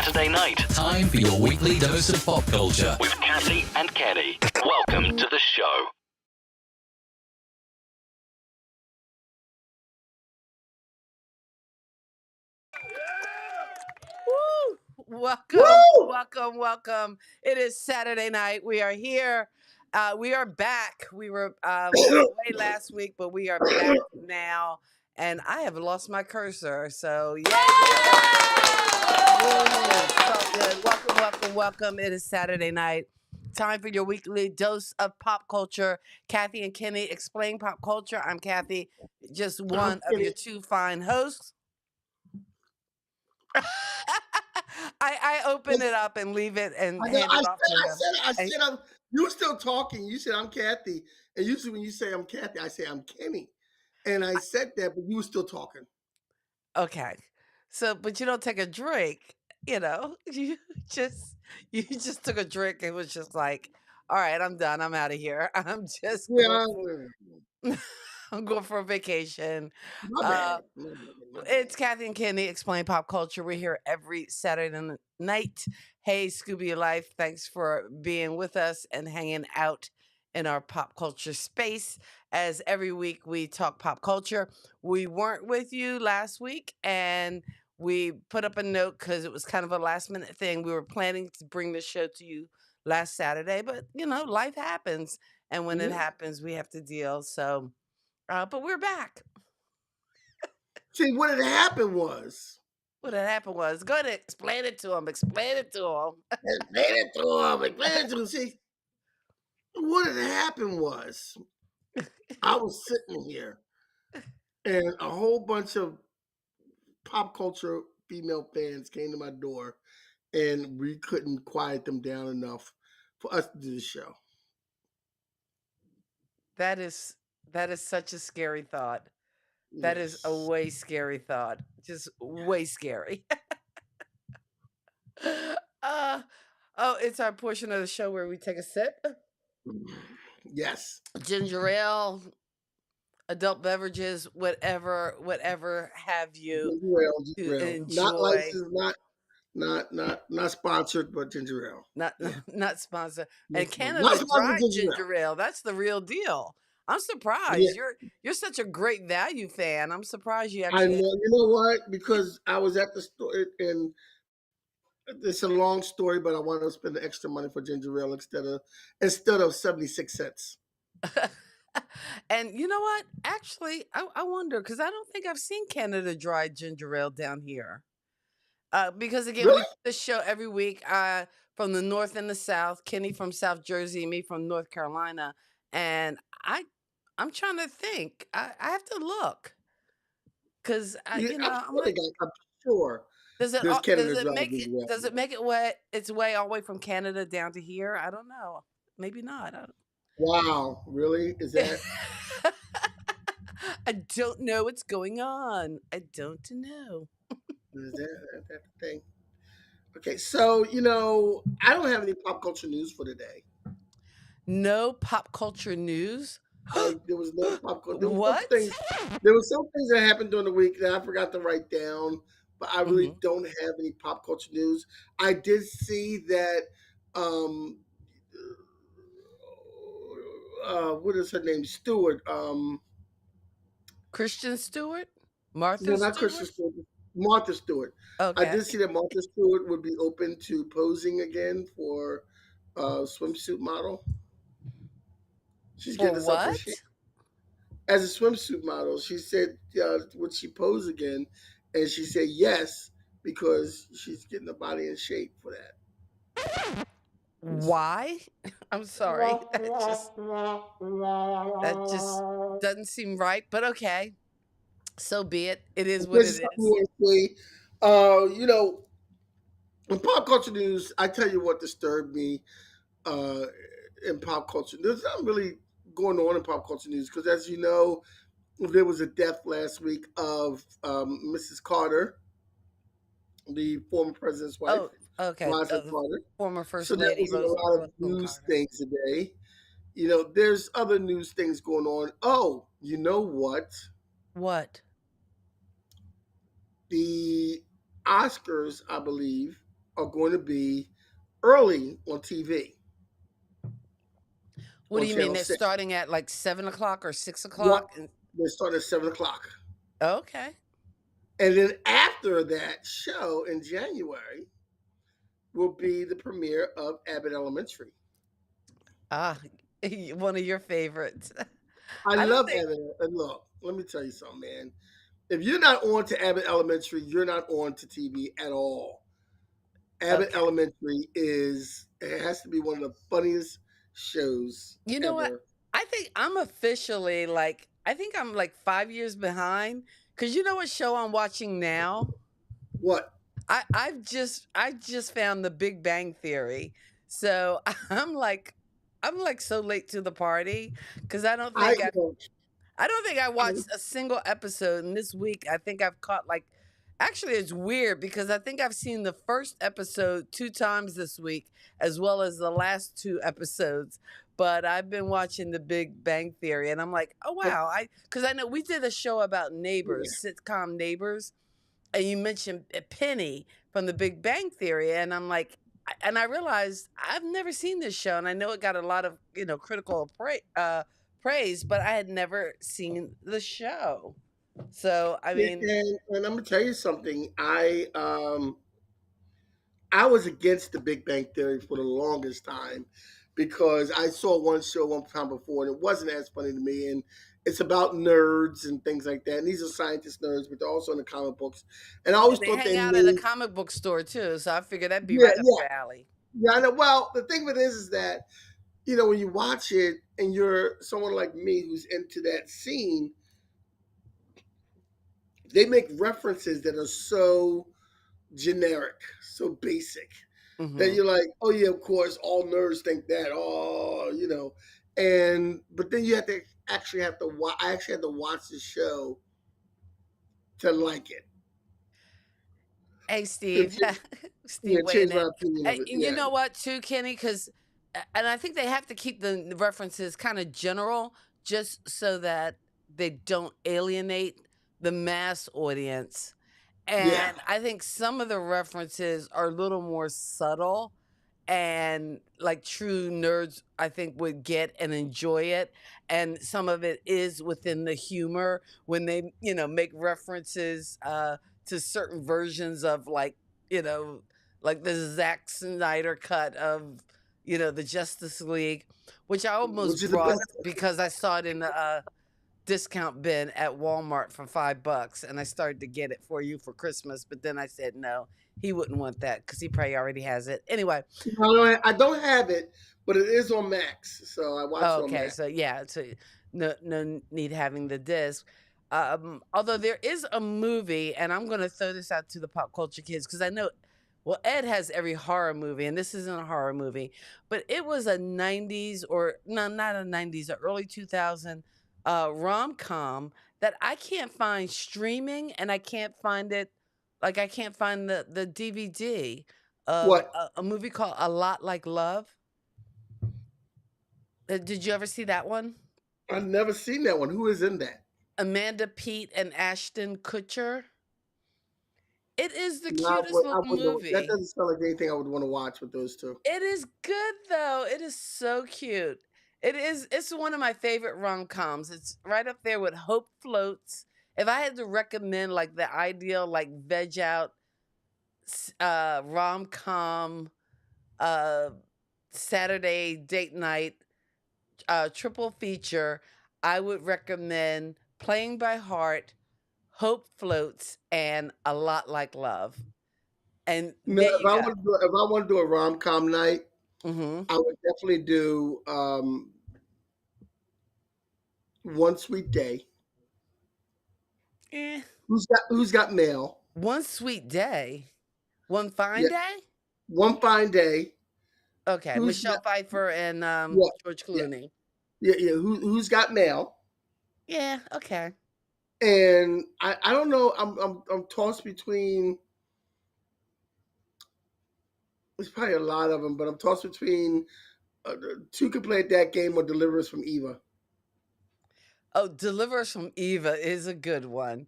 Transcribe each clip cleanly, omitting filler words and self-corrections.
Saturday night. Time for your weekly dose of pop culture. With Kathy and Kenny. Welcome to the show. Welcome. It is Saturday night. We are here. We are back. We were away last week, but we are back now. And I have lost my cursor. So, yay! So good. Welcome. It is Saturday night. Time for your weekly dose of pop culture. Kathy and Kenny explain pop culture. I'm Kathy, just one of your two fine hosts. I open it up and leave it and hand it off to him. I said, you were still talking. You said, I'm Kathy. And usually when you say I'm Kathy, I say I'm Kenny. And I said that, but you were still talking. Okay. So, but you don't take a drink, you just took a drink and was just like, all right, I'm done. I'm out of here. I'm going for a vacation. My bad. It's Kathy and Kenny explain pop culture. We're here every Saturday night. Hey, Scooby Life, thanks for being with us and hanging out in our pop culture space. As every week we talk pop culture. We weren't with you last week, and we put up a note because it was kind of a last minute thing. We were planning to bring the show to you last Saturday, but life happens, and when it happens, we have to deal. So, but we're back. See, what had happened was. Go ahead, explain it to him. Explain it to him. See, what had happened was, I was sitting here, and a whole bunch of pop culture female fans came to my door, and we couldn't quiet them down enough for us to do the show. That is such a scary thought. That is a way scary thought. Just way scary. It's our portion of the show where we take a sip. Yes. Ginger ale, adult beverages, whatever have you ginger ale. Enjoy. Not licensed, not sponsored, but ginger ale. Not sponsored. And Canada Dry ginger ale. That's the real deal. I'm surprised. Yeah. You're such a great value fan. I'm surprised you actually. I know. You know what? Because I was at the store, and it's a long story, but I want to spend the extra money for ginger ale instead of 76 cents. And you know what? Actually, I wonder, because I don't think I've seen Canada Dry ginger ale down here. Because again, Really? we do this show every week. From the north and the south. Kenny from South Jersey, me from North Carolina, and I'm trying to think. I have to look, because I'm sure. Does it make its way all the way from Canada down to here? I don't know. Maybe not. Wow, really? Is that? I don't know what's going on. I don't know. Is that the thing? Okay, so I don't have any pop culture news for today. No pop culture news. There was no pop culture. What? There were some things that happened during the week that I forgot to write down, but I really don't have any pop culture news. I did see that. What is her name? Stewart. Kristen Stewart. Martha. No, not Stewart? Kristen Stewart. Martha Stewart. Okay. I did see that Martha Stewart would be open to posing again for swimsuit model. She's getting herself in shape. As a swimsuit model, she said, would she pose again? And she said yes, because she's getting the body in shape for that. Why? I'm sorry. That just doesn't seem right, but okay. So be it. It is what it is. In pop culture news, I tell you what disturbed me in pop culture. There's not really going on in pop culture news because, as you know, there was a death last week of Mrs. Carter, the former president's wife. Oh, okay. Carter. Former first so lady. So there was a lot of news things today. There's other news things going on. Oh, you know what? What? The Oscars, I believe, are going to be early on TV What do on you mean? Channel They're 6. starting at like 7 o'clock or 6 o'clock? Yep. They start at 7 o'clock. Okay. And then after that show in January will be the premiere of Abbott Elementary. Ah, one of your favorites. I I don't love think Abbott. And look, let me tell you something, man. If you're not on to Abbott Elementary, you're not on to TV at all. Abbott okay. Elementary is it has to be one of the funniest shows You know what? ever. I think I'm officially like I think I'm like 5 years behind because you know what show I'm watching now? What? I just found the Big Bang Theory. So I'm like so late to the party because I you know, I don't think I I, watched a single episode. And this week, I think I've caught like, actually, it's weird because I think I've seen the first episode 2 times this week, as well as the last 2 episodes. But I've been watching The Big Bang Theory, and I'm like, oh I wow, because I know we did a show about yeah. neighbors, sitcom neighbors, and you mentioned Penny from The Big Bang Theory, and I'm like, and I realized I've never seen this show, and I know it got a lot of critical praise, but I had never seen the show. So I mean, And I'm gonna tell you something. I was against the Big Bang Theory for the longest time because I saw one show one time before and it wasn't as funny to me. And it's about nerds and things like that. And these are scientist nerds, but they're also in the comic books. And I and always they thought hang they out at a made comic book store too, so I figured that'd be yeah, right up yeah, your alley. yeah. I know. Well, the thing with this is that when you watch it and you're someone like me who's into that scene, they make references that are so generic, so basic that Hmm. you're like, oh yeah, of course, all nerds think that. And but then you have to watch. I actually had to watch the show to like it. Hey, And Steve. Steve change weighing my in. opinion of it. And you Yeah, know what, too, Kenny? Because, and I think they have to keep the references kind of general just so that they don't alienate the mass audience. yeah. And I think some of the references are a little more subtle and like true nerds I think would get and enjoy it, and some of it is within the humor when they make references to certain versions of you know like the Zack Snyder cut of the Justice League, which I Which almost is the brought best. because I saw it in the discount bin at Walmart for $5, and I started to get it for you for Christmas, but then I said no, he wouldn't want that because he probably already has it. Anyway, I don't have it, but it is on Max, so I watched it on okay, Max. so yeah, so no need having the disc. Although there is a movie, and I'm gonna throw this out to the pop culture kids because I know, well, Ed has every horror movie, and this isn't a horror movie, but it was a '90s or no, not a '90s, a early 2000 rom com that I can't find streaming, and I can't find it, like I can't find the DVD of What? a movie called A Lot Like Love. Did you ever see that one? I've never seen that one. Who is in that? Amanda Peet and Ashton Kutcher. It is the No, cutest I little wouldn't. That movie. doesn't sound like anything I would want to watch with those two. It is good though. It is so cute. It's one of my favorite rom-coms. It's right up there with Hope Floats. If I had to recommend like the ideal like veg out rom-com uh Saturday date night triple feature, I would recommend Playing by Heart, Hope Floats, and A Lot Like Love. And No, there you go. if I want to do a rom com night, Hmm. I would definitely do One Sweet Day. Eh. Who's got mail? One sweet day. One fine Yeah, day? One Fine Day. Okay. Who's Michelle got Pfeiffer and yeah George yeah Clooney. yeah. Who's got mail? Yeah, okay. And I don't know. I'm tossed between. There's probably a lot of them, but I'm tossed between Two Can Play at That Game or Deliver Us from Eva. Oh, Deliver Us from Eva is a good one.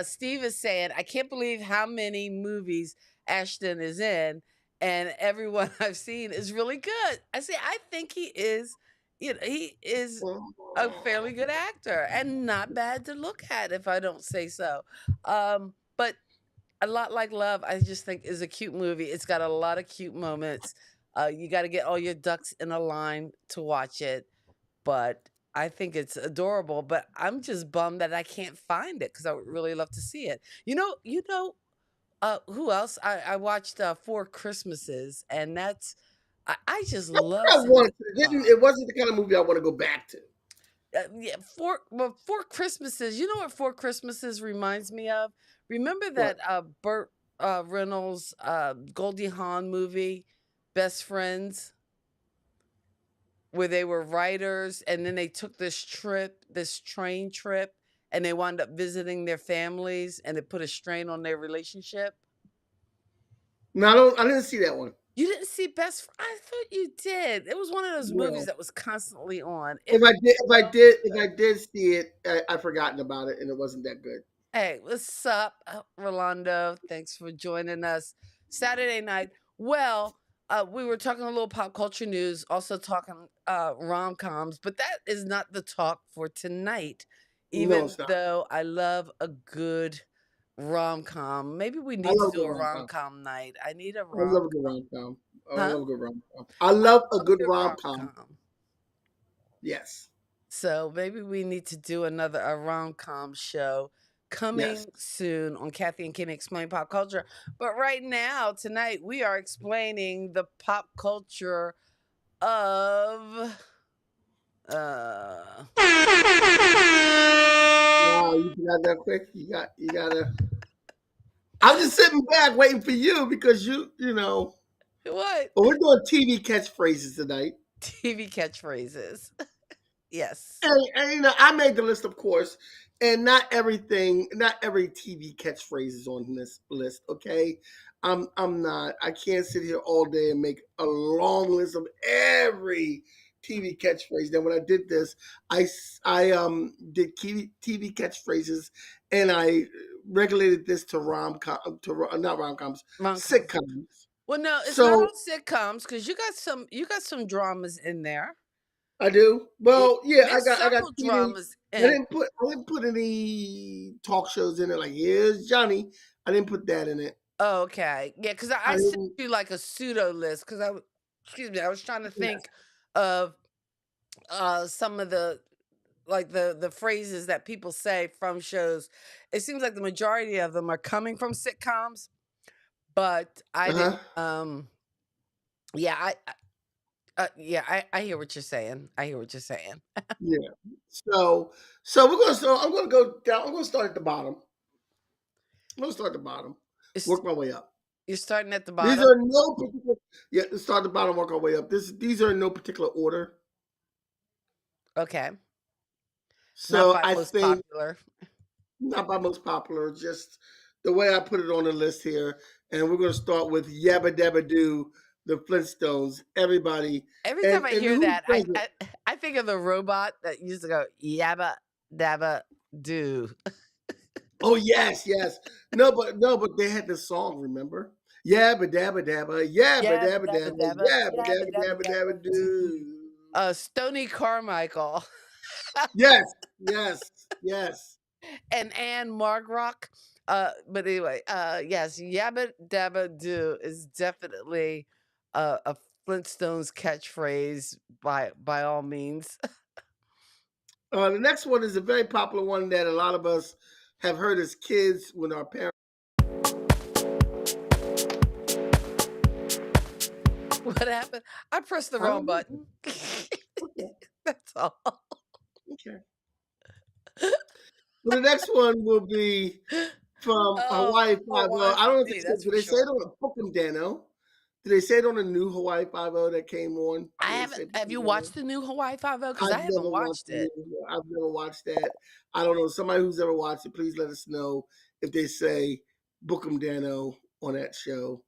Steve is saying, I can't believe how many movies Ashton is in, and everyone I've seen is really good. I think he is, he is a fairly good actor and not bad to look at, if I don't say so. But A Lot Like Love, I just think is a cute movie. It's got a lot of cute moments. You got to get all your ducks in a line to watch it, but I think it's adorable. But I'm just bummed that I can't find it because I would really love to see it. Who else? I watched Four Christmases, and I just love I some of wanted the to. songs. It wasn't the kind of movie I want to go back to. Yeah, Four Christmases. You know what Four Christmases reminds me of? Remember What? that Burt Reynolds Goldie Hawn movie, Best Friends, where they were writers and then they took this train trip, and they wound up visiting their families, and it put a strain on their relationship. No, I don't. I didn't see that one. You didn't see I thought you did. It was one of those movies No. that was constantly on. If It I did, was if good. I did see it, I've forgotten about it, and it wasn't that good. Hey, what's up, Rolando? Thanks for joining us Saturday night. Well, we were talking a little pop culture news, also talking rom coms, but that is not the talk for tonight. No, Even it's not. though I love a good rom com, maybe we I need to love a do good a rom rom com. com night. I need a I love rom a good com, rom com. I huh? love a good rom com. I I love a love a good good rom rom com. com. Yes. So maybe we need to do a rom-com show Yes. coming soon on Kathy and Kenny Explain Pop Culture. But right now, tonight, we are explaining the pop culture of uh Wow, you got that quick. You gotta. I'm just sitting back waiting for you because you know. what? But we're doing TV catchphrases tonight. TV catchphrases. Yes. And you know, I made the list, of course, and not every TV catchphrase is on this list. Okay, I'm not. I can't sit here all day and make a long list of every TV catchphrase. Then when I did this, I did TV catchphrases, and I regulated this to not rom coms, Rom-coms. sitcoms. Well, no, it's not So all sitcoms because you got some dramas in there. I do. Yeah, Well, yeah, there's I got several TV. dramas in. I didn't put any talk shows in it. Like here's Johnny. I didn't put that in it. Oh, okay. Yeah, because I I sent didn't. you like a pseudo list because excuse me, I was trying to Yes. think of some of the phrases that people say from shows. It seems like the majority of them are coming from sitcoms, but I Uh didn't. huh. Yeah, I hear what you're saying. I hear what you're saying. Yeah. So we're gonna. So I'm gonna go down. I'm gonna start at the bottom. I'm gonna start at the bottom. It's, Work my way up. you're starting at the These bottom. are no particular. Yeah, let's start at the bottom. Work our way up. These are in no particular order. Okay, not So by I most think popular. not by most popular, just the way I put it on the list here. And we're going to start with Yabba Dabba Doo, the Flintstones. Everybody, Every time I and hear who that, does it? I think of the robot that used to go yabba dabba do. Oh yes, yes. No, but they had the song. Remember? Yabba Dabba Dabba, Yabba Yabba Dabba dabba Dabba, dabba, Yabba yabba Dabba dabba Dabba dabba Dabba do. Doo. Stony Carmichael Yes, yes, yes. and Anne Margrock. But anyway, yes, Yabba Dabba Do is definitely a Flintstones catchphrase by all means. The next one is a very popular one that a lot of us have heard as kids when our parents. What happened? I pressed the I wrong don't know. button. Okay, That's all. okay. Well, the next one will be from Hawaii Oh, Five O. Hawaii I don't know if they 5 said, that's did for they say it sure. on a Bookum Dano? Did they say it on a new Hawaii Five O that came on? I Did they haven't. say Have Bookum you Dano? watched the new Hawaii 5 because I haven't watched it. I've never watched that. I don't know. Somebody who's ever watched it, please let us know if they say Bookum Dano on that show.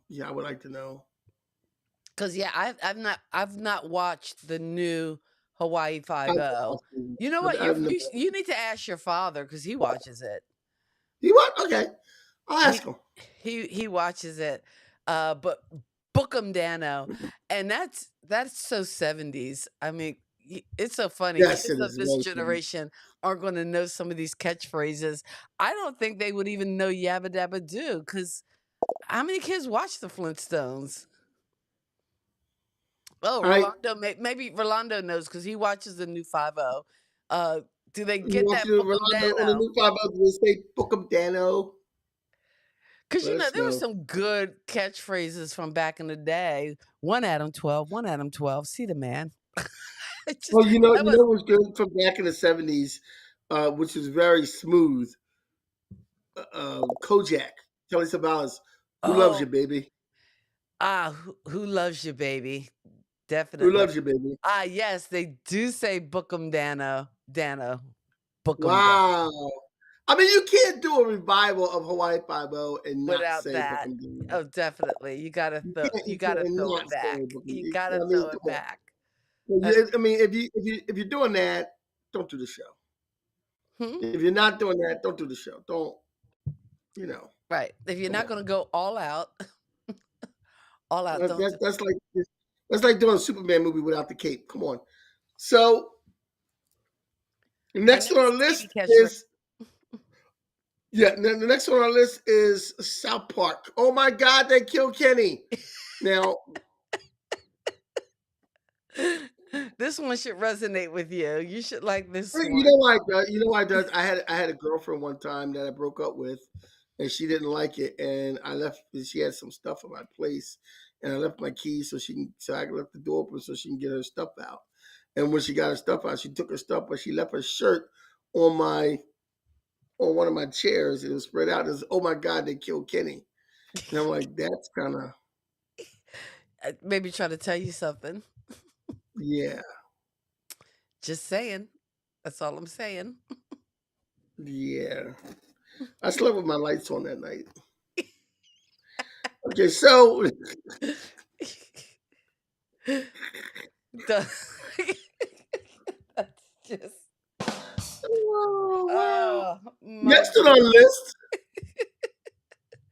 Yeah, I would like to know. Cause yeah, I've not watched the new Hawaii I've Five never O. watched it. You know what? I've never. You need to ask your father because he watches it. You what? Okay. I'll ask he him. he watches it, but Bookum Dano, and that's so 70s. I mean, it's so funny. Yes, Kids it of is this very funny. generation aren't going to know some of these catchphrases. I don't think they would even know Yabba Dabba Doo, because how many kids watch the Flintstones? Oh, All right, Rolando, maybe Rolando knows because he watches the new 50. Uh, do they you get want that to Bookum Rolando on the Dano? new 5 they say book him Dano. Because, Let us there were know. some good catchphrases from back in the day. One Adam 12, one Adam 12, see the man. It just, Oh, that you was, know what was good from back in the 70s, which was very smooth. Kojak, Kelly Savalas, who loves you, oh, baby? who loves you, baby? Who Definitely. loves you, baby? Yes, they do say Bookum Dano, Bookum Dano. Wow. I mean, you can't do a revival of Hawaii Five-O and not Without say that, Bookham Dano. oh, definitely. You You can't gotta and throw not it say back. Bookham. You gotta I mean, throw it come on. back. Well, That's I mean, if you're doing that, don't do the show. hmm? If you're not doing that, don't do the show. Don't you know? Right. If you're Come not on. gonna go all out, That, don't that, do that's like doing a Superman movie without the cape. Come on. So our next on our next TV list catchphrase. is the next on our list is South Park. Oh my God, they killed Kenny. Now This one should resonate with you. You should like this you one. know why? You know why? It does. I had a girlfriend one time that I broke up with, and she didn't like it, and I left. She had some stuff at my place, and I left my keys so I left the door open so she can get her stuff out. And when she got her stuff out, she took her stuff, but she left her shirt on my on one of my chairs. It was spread out. It was, oh my God, they killed Kenny. And I'm like, that's kind of Maybe try to tell you something. yeah, Just saying. That's all I'm saying. yeah. I slept with my lights on that night. Okay, so The- That's just oh, wow. oh my Next on our goodness. list.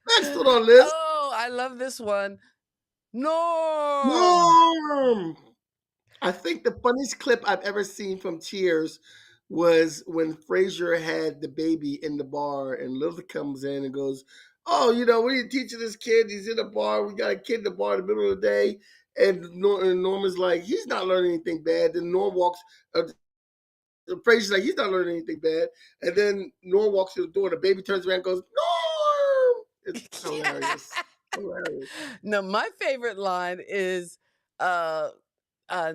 Next on our list, Oh, I love this one. Norm. Norm. I think the funniest clip I've ever seen from Cheers was when Frasier had the baby in the bar, and Lil comes in and goes, "Oh, what are you teaching this kid? He's in the bar. We got a kid in the bar in the middle of the day." And Norm is like, "He's not learning anything bad." Then Norm walks. Fraser's like, "He's not learning anything bad." And then Norm walks to the door. And the baby turns around and goes, "Norm!" It's hilarious. Hilarious. No, my favorite line is uh uh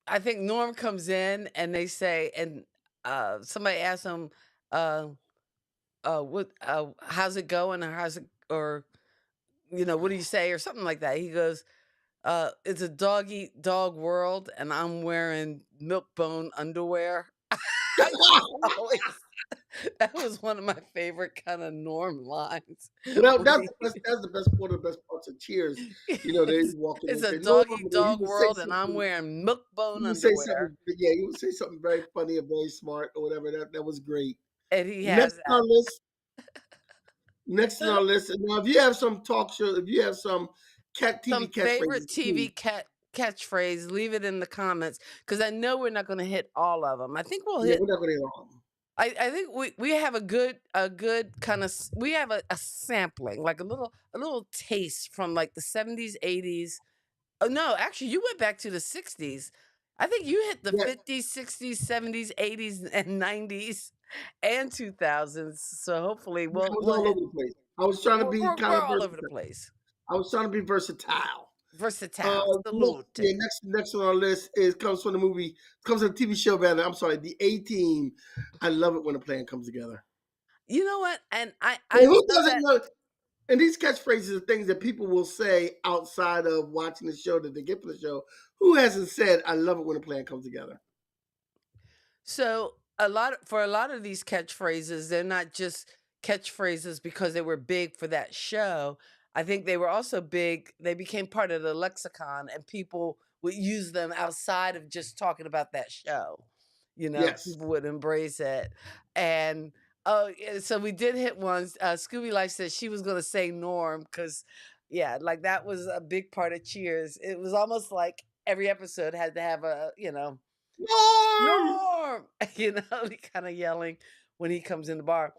I think Norm comes in and they say, and somebody asks him, uh what how's it going, or how's it, or what do you say, or something like that. He goes, it's a dog eat dog world and I'm wearing milk bone underwear. I just always that was one of my favorite kind of Norm lines. Well, When that's he- the best. That's the best one of the best parts of Cheers. They it's, walk in it's and a say, "Norm," dog eat and he dog would say world and I'm something. wearing milk bone He would say underwear. something. Yeah, he would say something very funny or very smart or whatever. That was great. And he Next has on our that. list. Next on our list. And now, if you have some talk show, if you have some cat TV Some catchphrases, favorite TV please. catchphrase, leave it in the comments, because I know we're not going to hit all of them. I think we'll Yeah, hit. we're not going to get on. I think we have a good kind of, we have a sampling, like a little taste from like the 70s, 80s. Oh no, actually you went back to the 60s. I think you hit the Yeah, 50s, 60s, 70s, 80s, and 90s and 2000s. So hopefully I was we'll all hit. over the place. I was trying to be kind We're of all over the versatile. place. I was trying to be versatile. Versatile. Next, Salute. yeah, next on our list is comes from the movie, comes from the TV show rather. I'm sorry, the A Team. I love it when a plan comes together. You know what? And I And who know doesn't that. know? And these catchphrases are things that people will say outside of watching the show that they get for the show. Who hasn't said, "I love it when a plan comes together"? So for a lot of these catchphrases, they're not just catchphrases because they were big for that show. I think they were also big. They became part of the lexicon, and people would use them outside of just talking about that show. Yes. People would embrace it, and Oh, yeah, so we did hit once. Scooby Life said she was gonna say Norm because, yeah, like that was a big part of Cheers. It was almost like every episode had to have a, Norm. Norm, kind of yelling when he comes in the bar.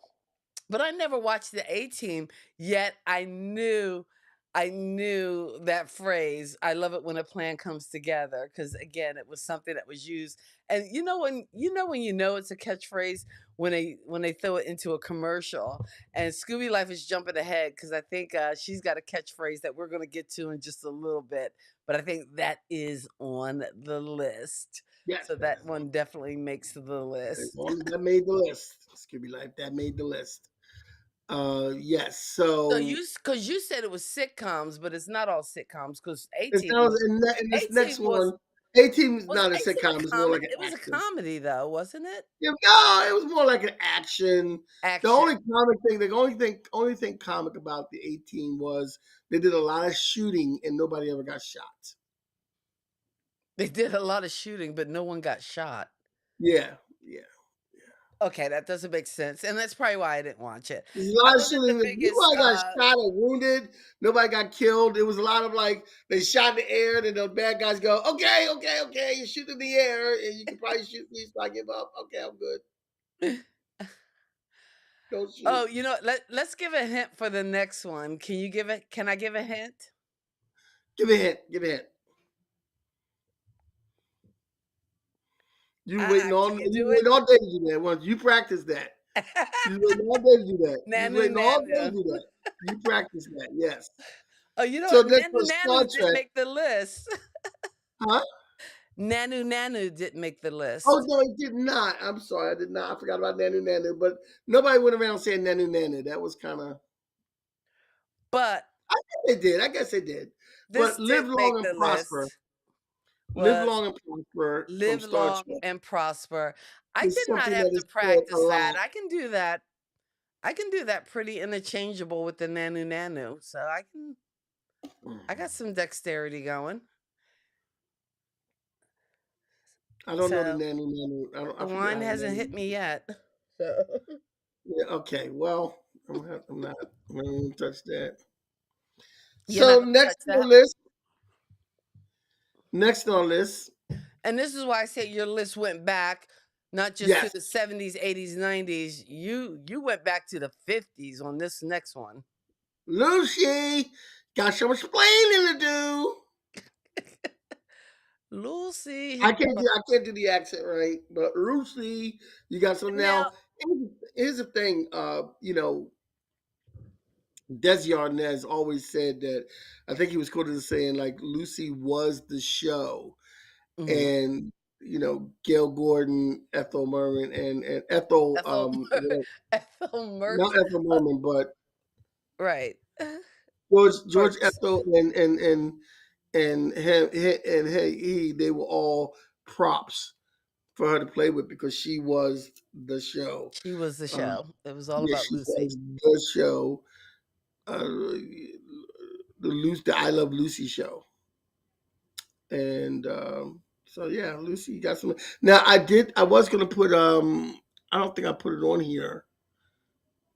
But I never watched the A Team, yet I knew that phrase. I love it when a plan comes together because again, it was something that was used. And when it's a catchphrase when they throw it into a commercial. And Scooby Life is jumping ahead because I think she's got a catchphrase that we're going to get to in just a little bit. But I think that is on the list. Yes, So that that is on. one definitely makes the list. That made the list. Scooby Life, that made the list. Yes. So So because you said it was sitcoms, but it's not all sitcoms. Because it's A-Team now was in this next A-Team was one. A-Team is was not a A-Team sitcom. a It's more like comedy? an It was a action. comedy though, wasn't it? Yeah, no, it was more like an action. The Action. only comic thing, only thing comic about the 18 was they did a lot of shooting and nobody ever got shot. They did a lot of shooting, but no one got shot. Yeah, yeah. Okay, that doesn't make sense, and that's probably why I didn't watch it. There's a I lot of wasn't the shooting. biggest. Nobody got shot or wounded. Nobody got killed. It was a lot of like they shot in the air, and the bad guys go, okay, okay, okay. You shoot in the air, and you can probably shoot me. So I give up. Okay, I'm good. Don't shoot. Oh, let's give a hint for the next one. Can you give it? Can I give a hint? Give me a hint. Give me a hint. Can you You do it? waiting all day to do that. Once you practice that. You waiting all day to do that. You Nanu waiting all day to Nanu. do that. You practice that. Yes. Oh, you know So what? next Nanu one, Star Nanu didn't Trek. make the list. Huh? Nanu Nanu didn't make the Oh list. no, it did not. I'm sorry, I did not. I forgot about Nanu Nanu, but nobody went around saying Nanu Nanu. That was kind of. But I guess they did. I guess they did. this But live did long make and the prosper. list. Live Was long and prosper from Live Star long Trek and prosper. I is did not something have that to is said a practice that. lot. I can do that. I can do that pretty interchangeable with the Nanu Nanu. So I got some dexterity going. I don't know the So Nanu Nanu. the I forget wine how the hasn't Nanu. hit me yet. So Yeah, okay. Well, I'm not. I'm not even touch that. you're not So gonna touch next on the that. list. Next on the list. And this is why I say your list went back not just to Yes, the 70s, 80s, 90s. You went back to the 50s on this next one. Lucy got some explaining to do. Lucy. I can't do the accent right, but Lucy, you got some Now, now. Here's the thing. Des Arnaz always said that. I think he was quoted as saying like Lucy was the show, mhm, and Gail Gordon, Ethel Merman, and Ethel Ethel Ethel not Mertz. Ethel Merman, but Right. George Mertz. Ethel and him and he they were all props for her to play with because she was the show. She was the Um, show. It was all yeah, about she Lucy. was the show. The I Love Lucy show, and so yeah, Lucy got some. Now I did. I was gonna put. I don't think I put it on here,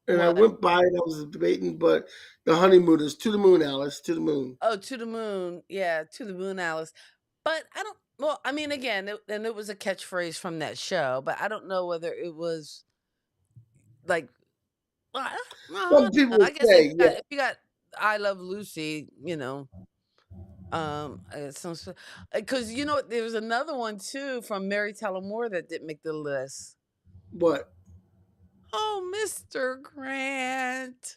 and I What? went by and I was debating, but the honeymooners to the moon, Alice, to the moon. Oh, to the moon. Yeah, to the moon, Alice. But I don't. Well, I mean, again, and it was a catchphrase from that show, but I don't know whether it was like. Well, I Some don't people know. I would guess say, yeah, if you got I Love Lucy, some because there was another one too from Mary Tyler Moore that didn't make the list. but Oh, Mr. Grant.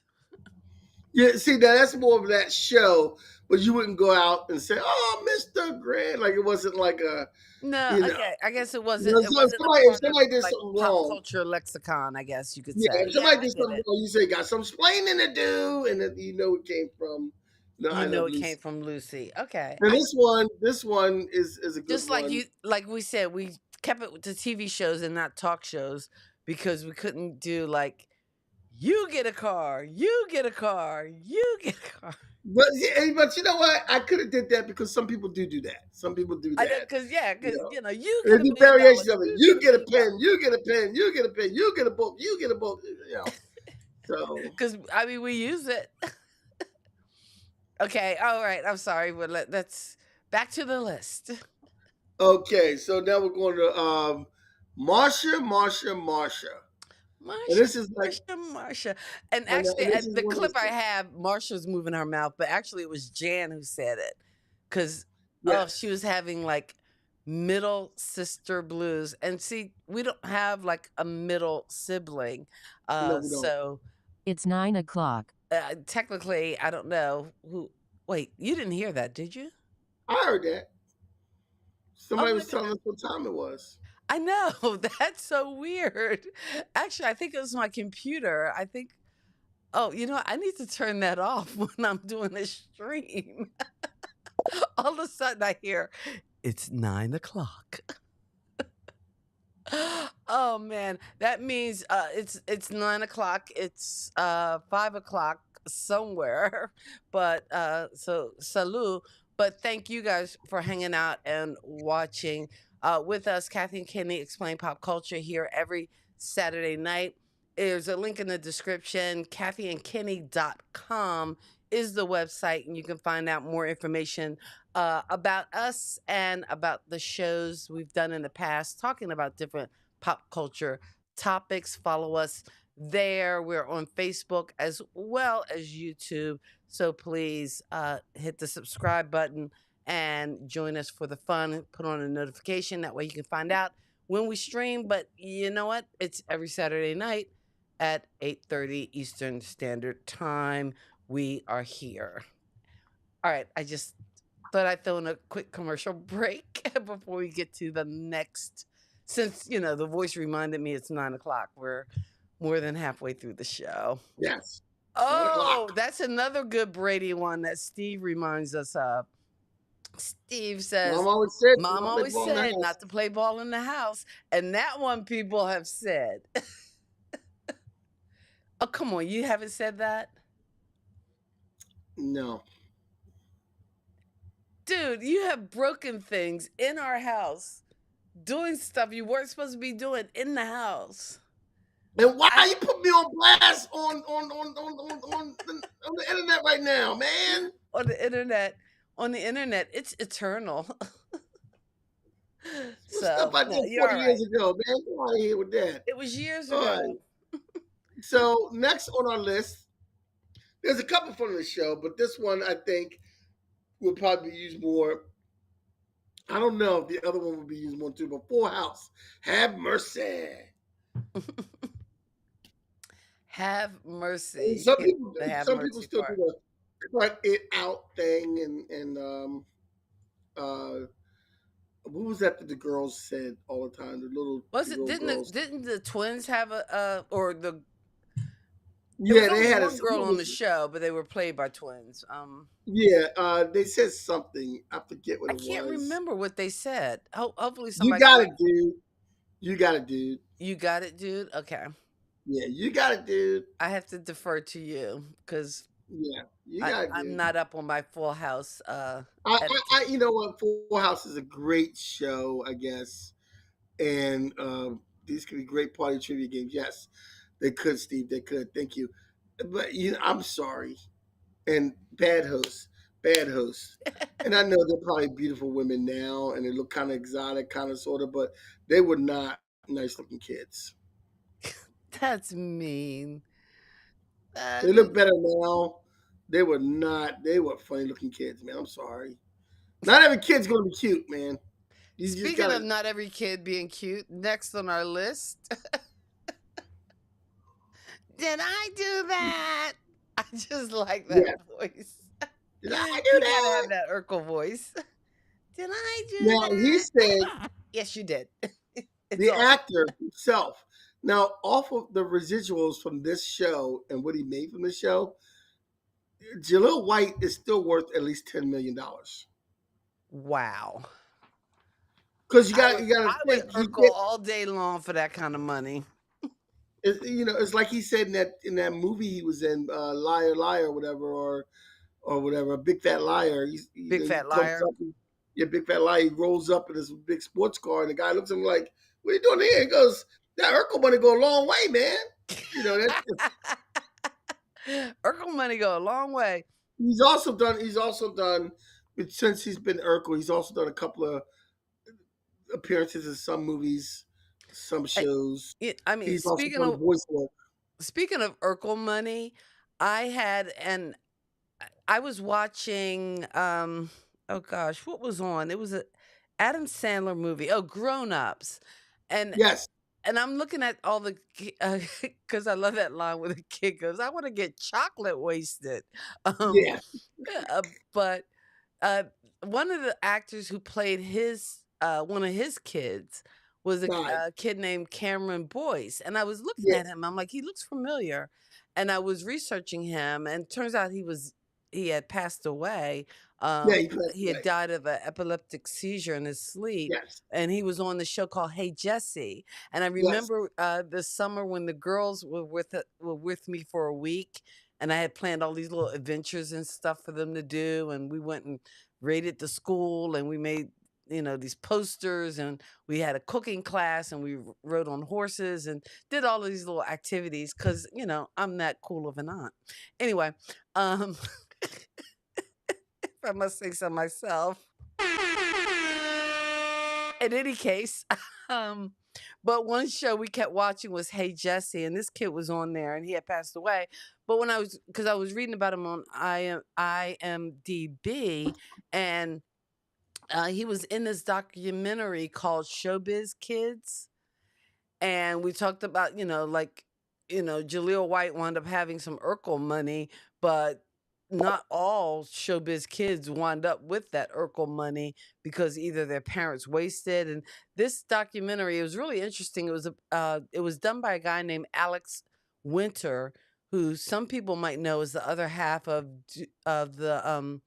yeah, see that's more of that show, but you wouldn't go out and say, "Oh, Mister Grant," like it wasn't like a, No, you know, okay. I guess it you wasn't. know, It so wasn't a if part of somebody did like something pop wrong, culture lexicon. I guess you could yeah, say. if Yeah, somebody I did get something it. wrong, you say got some explaining to do, and then you know it came from, I You know, Love it came Lucy. from Lucy. Okay, And this one is a good just one. like we said, we kept it with the TV shows and not talk shows because we couldn't do like You get a car. You get a car. You get a car. But you know what? I could have did that because some people do that. Some people do I know, that. because you know, you And get they $1 do million. variations of it. You get You $1 get a million. pen. You get a pen. You get a pen. You get a book. You get a book. So Because I mean, we use it. Okay, all right. I'm sorry, but let's back to the list. okay, so now we're going to Marsha. And Marsha, this is like, Marsha. And and actually, this is the one of clip I the have, Marsha's moving her mouth, but actually, it was Jan who said it because she yes. was having like middle sister blues. And see, we don't have like a middle sibling. No, we don't. So It's 9 o'clock. technically, I don't know who. Wait, you didn't hear that, did you? I heard that. Oh Somebody my was God. telling us what time it was. I know. That's so weird. Actually, I think it was my computer. I think, oh, you know what? I need to turn that off when I'm doing a stream. All of a sudden I hear it's 9 o'clock. Oh man, that means it's 9 o'clock. It's 5 o'clock somewhere. But so salut. But thank you guys for hanging out and watching with us. Kathy and Kenny explain pop culture here every Saturday night. There's a link in the description. KathyandKenny.com is the website, and you can find out more information about us and about the shows we've done in the past, talking about different pop culture topics. Follow us there. We're on Facebook as well as YouTube. So please hit the subscribe button and join us for the fun. Put on a notification. That way you can find out when we stream. But you know what? It's every Saturday night at 8:30 Eastern Standard Time. We are here. All right. I just thought I'd throw in a quick commercial break before we get to the next. Since, you know, the voice reminded me it's 9 o'clock. We're more than halfway through the show. Yes. 9 Oh, o'clock. that's another good Brady one that Steve reminds us of. Steve says, Mom always said not to play ball in the house. And that one people have said. Oh, come on. You haven't said that? No. Dude, you have broken things in our house, doing stuff you weren't supposed to be doing in the house. And why you put me on blast on the internet right now, man? On the internet, it's eternal. Stuff So I no, did you're 40 all years right. ago, man. Come out of here with that. It was years All ago. right. So next on our list, there's a couple from the show, but this one I think will probably be used more. I don't know if the other one will be used more too, but Full House. Have mercy. Have And mercy. some Yeah, people the have some people mercy still do part. the cut it out thing and what was that the girls said all the time? Was the it little girls. didn't the twins have a or the there was Yeah, they only had a one girl what on the was show, but they were played by twins. yeah, they said something. I forget what I it can't was. remember what they said. Hopefully You somebody can got it, dude. You got it, dude. You got it, dude? Okay. Yeah, you got it, dude. I have to defer to you because Yeah, you got it, I'm dude. not up on my Full House You know what? Full House is a great show, I guess, and these could be great party trivia games. Yes, they could, Steve. They could. Thank you, but I'm sorry, and bad hosts, and I know they're probably beautiful women now, and they look kind of exotic, kind of sort of, but they were not nice looking kids. That's mean. They look better now. They were not. They were funny looking kids, man. I'm sorry. Not every kid's gonna be cute, man. You just Speaking of gotta. not every kid being cute, next on our list. Did I do that? I just like that Yeah. voice. Did I do You gotta that? have that Urkel voice. Did I do Now he that? said Yes, you did. It's the on. actor himself. Now, off of the residuals from this show and what he made from the show, Jaleel White is still worth at least $10 million. Wow. Because I you got to would think he Urkel did. all day long for that kind of money. It's like he said in that movie he was in, Liar Liar or whatever, or whatever, Big Fat Liar. Big He fat comes liar. up, yeah, Big Fat Liar. He rolls up in this big sports car, and the guy looks at him like, "What are you doing here?" He goes, "That Urkel money go a long way, man." That's Urkel money go a long way. he's also done. But since he's been Urkel, he's also done a couple of appearances in some movies, some I, shows. I mean, He's also done voice work. speaking of Urkel money, I had and I was watching. Oh gosh, what was on? It was a Adam Sandler movie. Oh, Grown Ups, and Yes, I'm looking at all the because I love that line where the kid goes, "I want to get chocolate wasted," um, yeah, uh, but uh, one of the actors who played his one of his kids was right, a kid named Cameron Boyce, and I was looking yeah, at him. I'm like, he looks familiar, and I was researching him, and turns out he had passed away. yeah. He passed He had away. died of an epileptic seizure in his sleep, Yes, and he was on the show called Hey Jesse. And I yes, remember the summer when the girls were with me for a week, and I had planned all these little adventures and stuff for them to do, and we went and raided the school, and we made these posters, and we had a cooking class, and we rode on horses and did all of these little activities because I'm that cool of an aunt. Anyway, um, if I must say so myself. In any case, um, but one show we kept watching was Hey Jesse, and this kid was on there, and he had passed away. But because I was reading about him on IMDb, and he was in this documentary called Showbiz Kids, and we talked about like Jaleel White wound up having some Urkel money, but not all showbiz kids wind up with that Urkel money because either their parents wasted. And this documentary, it was really interesting. It was done by a guy named Alex Winter, who some people might know as the other half of the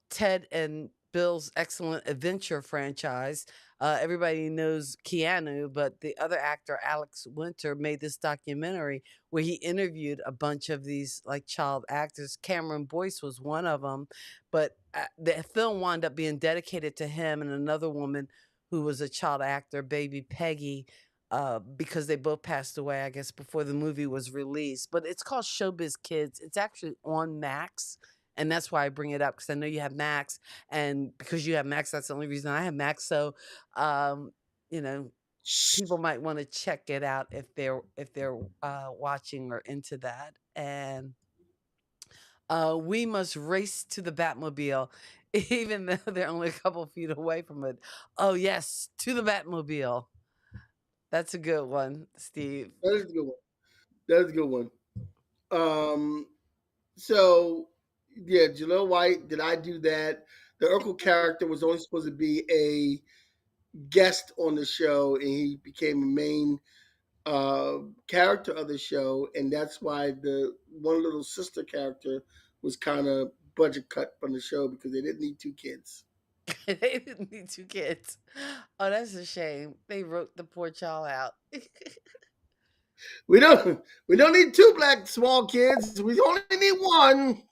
Ted and Bill's Excellent Adventure franchise. Everybody knows Keanu, but the other actor, Alex Winter, made this documentary where he interviewed a bunch of these like child actors. Cameron Boyce was one of them, but the film wound up being dedicated to him and another woman who was a child actor, Baby Peggy. Because they both passed away, I guess, before the movie was released. But it's called Showbiz Kids. It's actually on Max, and that's why I bring it up because I know you have Max, and because you have Max, that's the only reason I have Max. So, um, you know, people might want to check it out if they're watching or into that. And we must race to the Batmobile, even though they're only a couple feet away from it. Oh yes, to the Batmobile. That's a good one, Steve. that is a good one. That is a good one. Um, so yeah, Jaleel White. Did I do that? The Urkel character was only supposed to be a guest on the show, and he became a main character of the show, and that's why the one little sister character was kind of budget cut from the show because they didn't need two kids. They didn't need two kids. Oh, that's a shame. They wrote the poor child out. We don't need two black small kids. We only need one.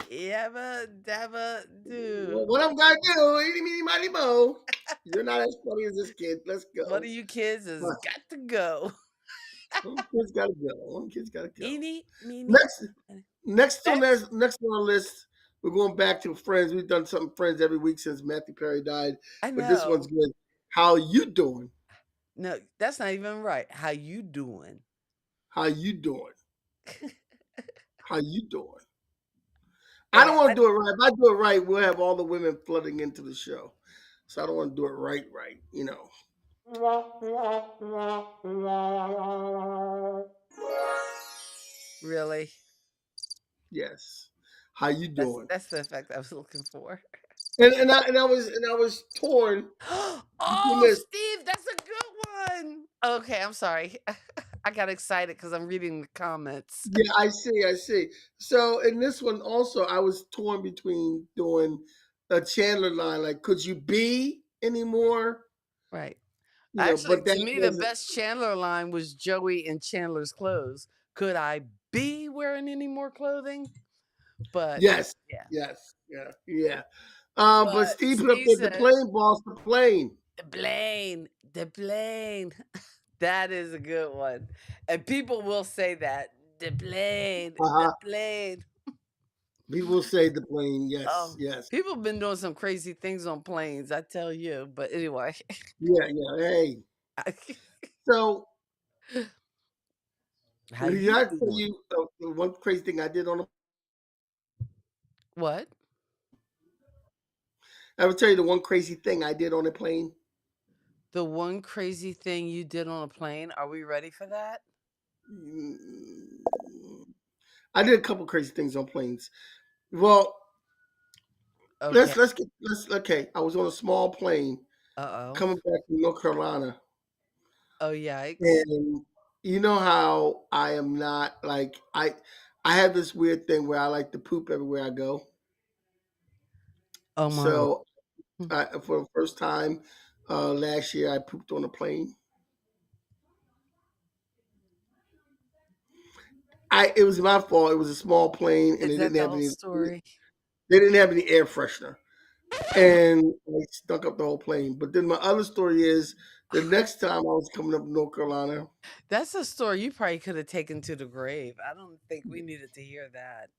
Yabba dabba do. What I'm gonna do? Eeny meeny miny mo. You're not as funny as this kid. Let's One go. of you kids has got to go. One kid's gotta go. One kid's gotta go. Eeny, meeny. Next, next on Next. this, next on our list, we're going back to Friends. We've done something Friends every week since Matthew Perry died, I but this one's know. good. How you doing? No, that's not even right. How you doing? How you doing? How you doing? I Yeah, don't want to do it right. If I do it right, we'll have all the women flooding into the show. So I don't want to do it right. really. Yes. How you That's doing? that's the effect I was looking for. And I was torn between Oh, this. Steve, that's a good one. Okay, I'm sorry. I got excited because I'm reading the comments. Yeah, I see. So in this one also, I was torn between doing a Chandler line like, "Could you be anymore?" Right. Actually, But to that me, the was best Chandler line was Joey in Chandler's clothes. Could I be wearing any more clothing? But yes, yeah. yes, yeah, yeah. But But Steve put up Steve there the said, plane, boss, the plane. the plane. That is a good one. And people will say that. The Uh-huh. plane. People say the plane. Yes, Oh, yes. people have been doing some crazy things on planes, I tell you. But anyway, Yeah, yeah. Hey, so how you you I tell doing? you the one crazy thing I did on a. What? I will tell you the one crazy thing I did on a plane. The one crazy thing you did on a plane? Are we ready for that? Mm, I did a couple crazy things on planes. Well, Okay. let's okay. I was on a small plane Uh oh. coming back from North Carolina, Oh, yikes. and you know how I am not like I have this weird thing where I like to poop everywhere I go. Oh, my word. So for the first time last year, I pooped on a plane. It was my fault. It was a small plane, and Is they that didn't the have whole any. story? They didn't have any air freshener, and I stunk up the whole plane. But then my other story is the next time I was coming up to North Carolina. That's a story you probably could have taken to the grave. I don't think we needed to hear that.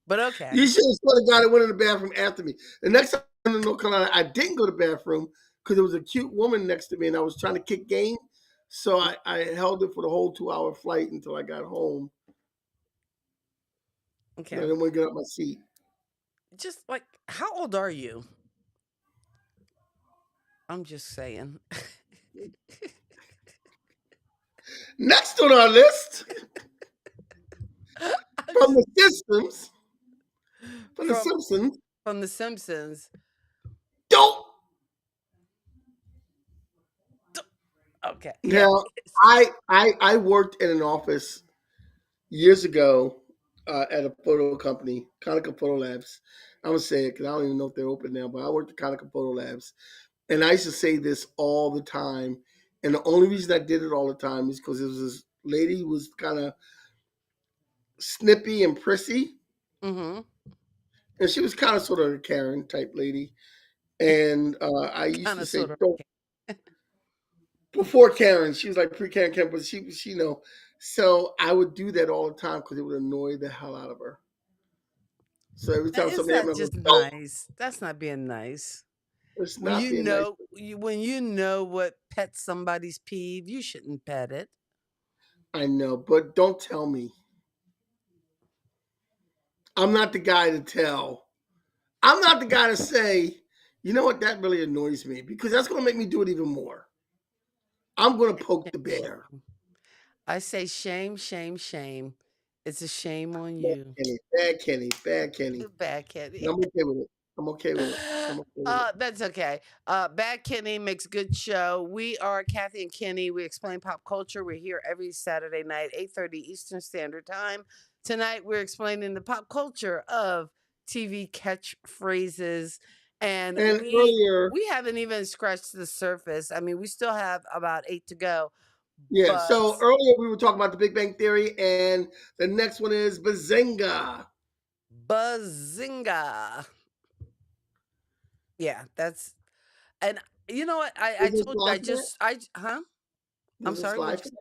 But okay. You should have sworn to God I went in the bathroom after me. The next time I went to North Carolina, I didn't go to the bathroom because there was a cute woman next to me, and I was trying to kick game. So I held it for the whole 2 hour flight until I got home. I Okay. didn't want to get up my seat. Just like, how old are you? I'm just saying. Next on our list I'm from just the systems, from the from Simpsons. from The Simpsons. Don't Okay. Yeah. now. I worked in an office years ago at a photo company, Konica Photo Labs. I'm gonna say it because I don't even know if they're open now, but I worked at Konica Photo Labs, and I used to say this all the time. And the only reason I did it all the time is because there was this lady who was kind of snippy and prissy, Mm-hmm. and she was kind of sort of a Karen type lady. And I used Kind to of say, sort of. "Don't." Before Karen, she was like pre-Karen, Karen, but she So I would do that all the time because it would annoy the hell out of her. So every time Is somebody happened, that I go, just "Don't." nice? That's not being nice. It's When not you being nice. know when you know what pets somebody's peeve, you shouldn't pet it. I know, but don't tell me. I'm not the guy to tell. I'm not the guy to say, you know what, that really annoys me because that's going to make me do it even more. I'm going to poke the bear. I say shame, shame, shame. It's a shame on Bad you. Kenny, bad Kenny, bad Kenny. Bad And kitty. I'm okay with it. I'm okay with it. I'm okay with it. That's okay. Bad Kenny makes good show. We are Kathy and Kenny. We explain pop culture. We're here every Saturday night, 8:30 Eastern Standard Time. Tonight we're explaining the pop culture of TV catchphrases. And And we earlier, we haven't even scratched the surface. I mean, we still have about 8 to go. yeah, But so earlier we were talking about the Big Bang Theory, and the next one is Bazinga. Bazinga. Yeah, that's and you know what? I Is there a told you slide for that? huh? I'm There's a sorry, what slide you for say?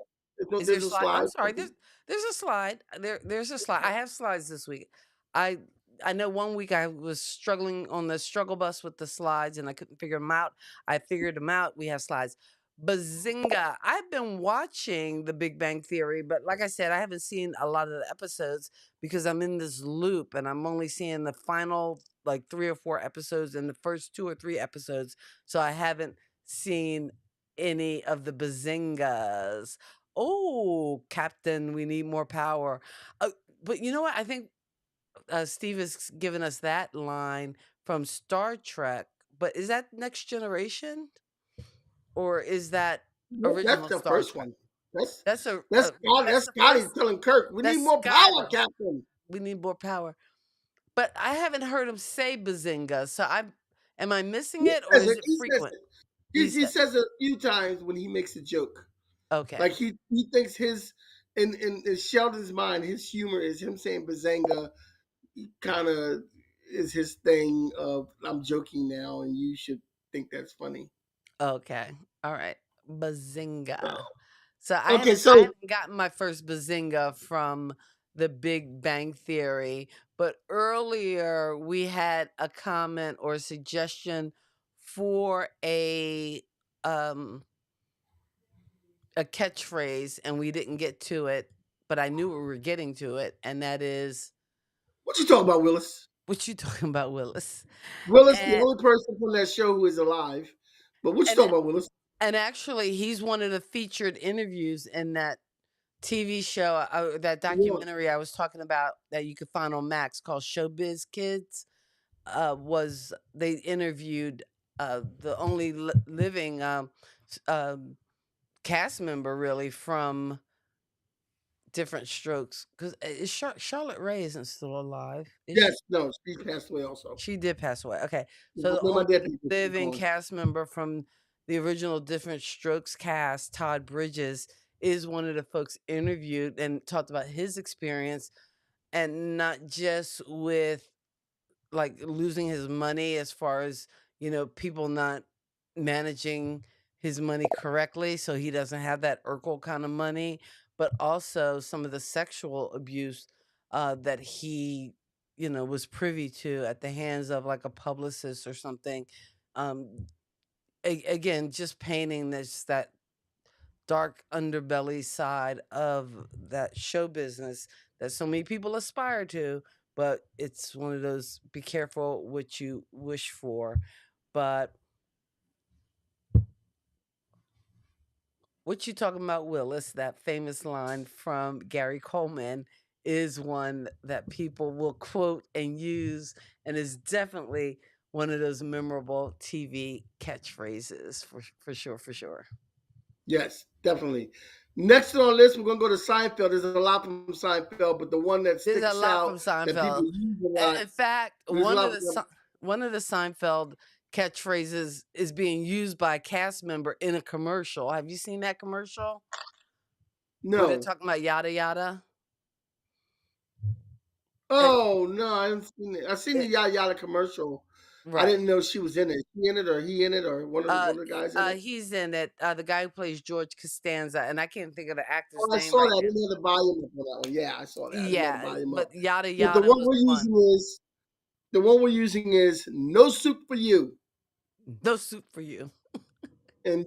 that? Is there a There's a slide? I'm slide. sorry. There's a slide. There's a slide. I have slides this week. I I know one week I was struggling on the struggle bus with the slides and I couldn't figure them out. I figured them out. We have slides. Bazinga. I've been watching The Big Bang Theory, but like I said, I haven't seen a lot of the episodes because I'm in this loop and I'm only seeing the final like 3 or 4 episodes and the first 2 or 3 episodes. So I haven't seen any of the Bazingas. Oh, Captain, we need more power. Uh, but you know what? I think Steve has given us that line from Star Trek. But is that Next Generation or is that That's original the Star first Trek? one. That's That's a that's Scotty. that's That's the Scotty first. telling Kirk, "We need That's more power, Scotty. Captain." We need more power. But I haven't heard him say Bazinga. So am I missing He it or says is it. it He says frequent? it. He says it a few times when he makes a joke. Okay. Like he thinks his in Sheldon's mind, his humor is him saying Bazinga kind of is his thing of I'm joking now and you should think that's funny. Okay. All right. So, Bazinga. So okay, I so haven't gotten my first bazinga from the Big Bang Theory, but earlier we had a comment or a suggestion for um a catchphrase and we didn't get to it, but I knew we were getting to it, and that is what you talking about, Willis? what you talking about, Willis? Willis, the And only person from that show who is alive. But what you and talking about, Willis? and actually he's one of the featured interviews in that TV show, that Yeah. documentary I was talking about that you could find on Max called Showbiz Kids. Was they interviewed the only living cast member really from Different Strokes, because Charlotte Rae isn't still alive, is she? Yes, no, she passed away also. She did pass away. Okay, so the One of my only dead people is living gone. cast member from the original Different Strokes cast, Todd Bridges, is one of the folks interviewed and talked about his experience, and not just with like losing his money as far as people not managing his money correctly, so he doesn't have that Urkel kind of money, but also some of the sexual abuse that he was privy to at the hands of like a publicist or something. um Again, just painting this that dark underbelly side of that show business that so many people aspire to, but it's one of those be careful what you wish for. But what you talking about, Willis, that famous line from Gary Coleman is one that people will quote and use, and is definitely one of those memorable TV catchphrases for sure, for sure. Yes, definitely. Next on our list, we're gonna go to Seinfeld. There's a lot from Seinfeld, but the one that There's a sticks lot from out that people Seinfeld. use a lot. In fact, There's a lot. One of the Seinfeld catchphrases is being used by a cast member in a commercial. Have you seen that commercial where they're No. talking about yada yada? And Oh no, I haven't seen it. I seen the it, Yada Yada commercial. I right. didn't know she was in it. Is she in it, or he in it, or one of the guys in it? He's in it. The guy who plays George Costanza, and I can't think of the actor's Oh, I name saw right that. I now. didn't have the volume up for that one. Yeah, I saw that. I didn't have the Yeah, volume up. but yada But the yada one was we're one. using is no soup for you. No soup for you. And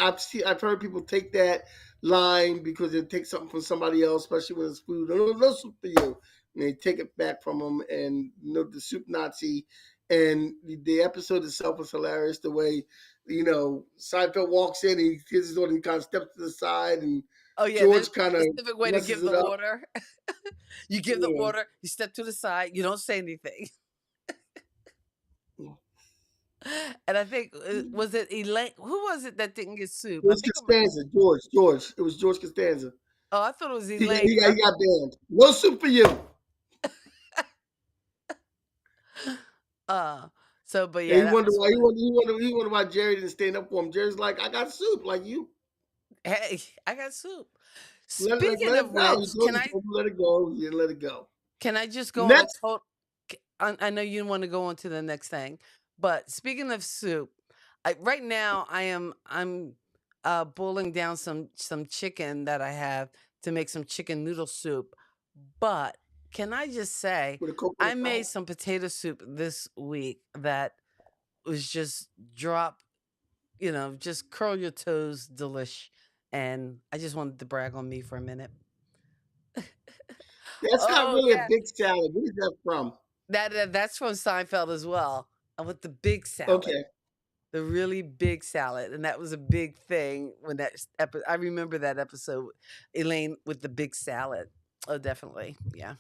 I've heard people take that line because they take something from somebody else, especially when it's food. No soup for you, and they take it back from them. And the soup Nazi, and the episode itself was hilarious. The way Seinfeld walks in, he gets his order, he kind of steps to the side, and Oh yeah, there's George kind a of specific way to messes give it the up. order. You give the Yeah. order, you step to the side, you don't say anything. And I think was it Elaine? Who was it that didn't get soup? It I was think. Costanza, George. It was George Costanza. Oh, I thought it was He got, Elaine. he got, he got banned. No soup for you. So, but And yeah, he that wondered was why one. he wondered why Jerry didn't stand up for him. Jerry's like, I got soup like you. Hey, I got soup. Let Speaking of it go. which, can I Let it go. You let it go. just go on a Next, total? I know you want to go on to the next thing, but speaking of soup, right now I'm boiling down some chicken that I have to make some chicken noodle soup. But can I just say, with a coconut I made sauce. some potato soup this week that was just drop, just curl your toes, delish. And I just wanted to brag on me for a minute. That's not Oh really a yeah, big salad. Where's that from? that's from Seinfeld as well. With the big salad, Okay. the really big salad, and that was a big thing when I remember that episode, Elaine with the big salad. Oh, definitely, yeah.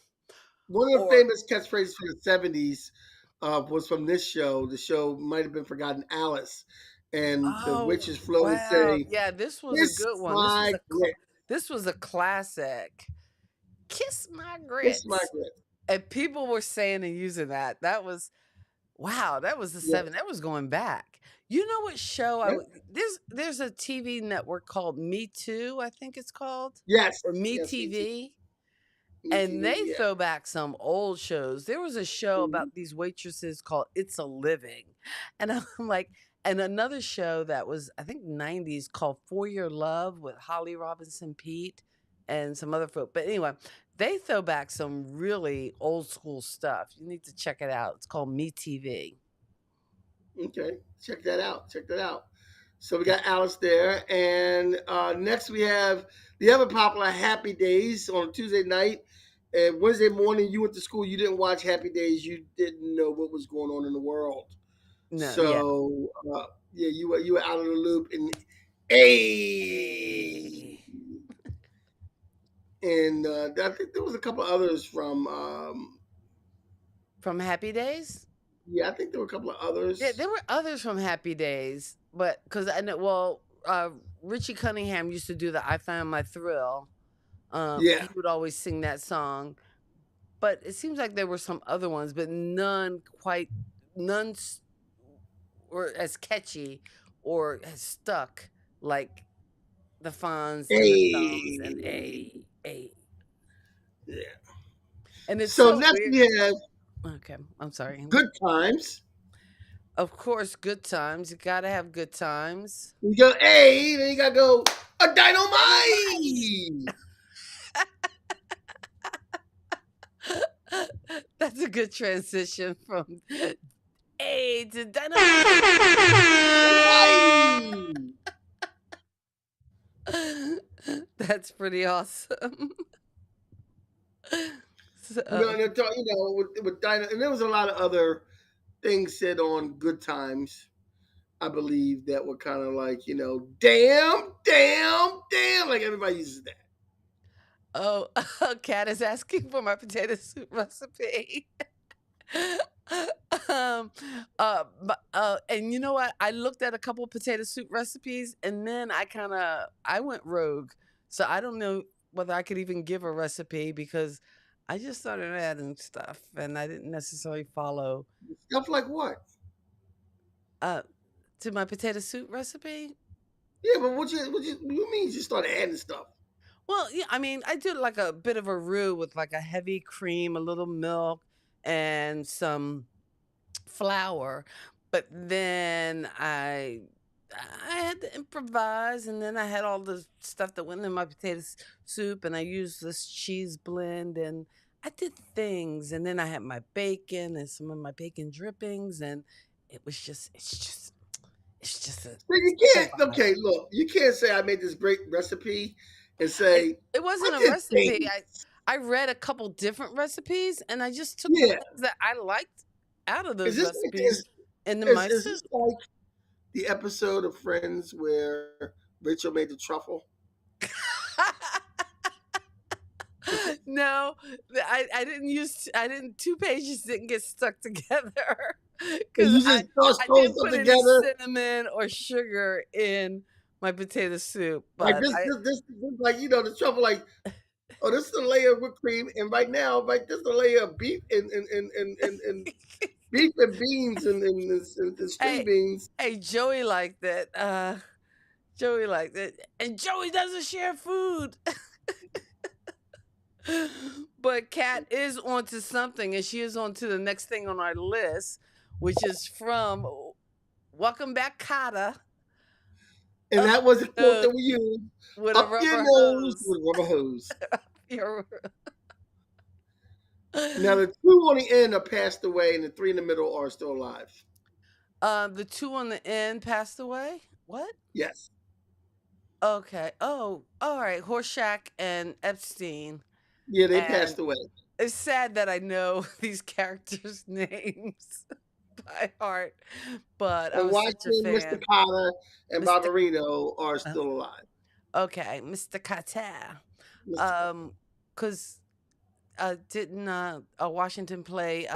One of the Or famous catchphrases from the 70s was from this show. The show might have been Forgotten Alice. And the oh witch's flow would wow, say, yeah, this was a Kiss good one. my grit. This was a classic. Kiss my Kiss my grits. grit. And people were saying and using that. That was Wow, that was the Yeah. 7. That was going back. You know what show I Yeah. would there's a TV network called Me Too, I think it's called, Yes. or Me Yes. Me too. TV, Me and TV. they Yeah. throw back some old shows. There was a show Mhm. about these waitresses called It's a Living. And I'm like, and another show that was I think 90s called For Your Love with Holly Robinson Pete and some other folk. But anyway, they throw back some really old school stuff. You need to check it out. It's called Me TV. Okay. Check that out. Check that out. So we got Alice there, and next we have the other popular Happy Days on Tuesday night. And Wednesday morning, you went to school. You didn't watch Happy Days. You didn't know what was going on in the world. No, yeah. So yeah, you were out of the loop. And hey, Hey. and I think there was a couple others from. From Happy Days? Yeah, I think there were a couple of Yeah, others. there were others from Happy Days, but because I know, well, Richie Cunningham used to do the "I Found My Thrill." Yeah, He would always sing that song, but it seems like there were some other ones, but none were as catchy or as stuck like the Fonz and the Thumbs and hey, a. yeah. And it's So so next weird. we have Okay, I'm sorry. Good Times. Of course, good times. You gotta have good times. You go, hey, then you gotta go a Dynamite. dynamite. That's a good transition from A to Dynamite. Dynamite. That's pretty awesome. You know, So, and they're talking, with dynamite, and there was a lot of other things said on Good Times. I believe that were kind of like, damn, damn, damn, like everybody uses that. oh, Cat is asking for my potato soup recipe. um, and you know what? I looked at a couple of potato soup recipes, and then I went rogue. So I don't know whether I could even give a recipe because I just started adding stuff, and I didn't necessarily follow Stuff like what? uh to my potato soup recipe. Yeah, but what you mean you started adding stuff? Well, yeah, I mean, I did like a bit of a roux with like a heavy cream, a little milk, and some flour, but then I had to improvise, and then I had all the stuff that went in my soup, and I used this cheese blend, and I did things, and then I had my bacon and some of my bacon drippings, and it's just a So you whole can't. vibe. Okay, look, you can't say I made this great recipe and It, say it I wasn't a did recipe. things. I read a couple different recipes, and I just took the Yeah, things that I liked out of is those this like recipes into is my is soup. this like the episode of Friends where Rachel made the truffle? No, I didn't, 2 pages didn't get stuck together And because you just toss I those didn't stuff put any together. cinnamon or sugar in my potato soup, Like but this like the truffle. Like, oh, this is a layer of whipped cream, and right now, right, this is a layer of beef and beef and beans and string hey, beans. hey, Joey liked it. Joey liked it, and Joey doesn't share food. But Kat is onto something, and she is on to the next thing on our list, which is from Welcome Back, Kata. And Up that was the quote uh, that we used. with a Up your rubber nose hose. with a rubber hose. Your- Now the two on the end are passed away, and the three in the middle are still alive. the two on the end passed away. What? Yes. Okay. Oh, all right. Horshack and Epstein. Yeah, they And passed away. it's sad that I know these characters' names by heart, but I And was such a Washington, Mr. fan. Cotter, and Mr. Barbarino are uh, still alive. Okay, Mr. Carter. Mr. Because didn't Washington play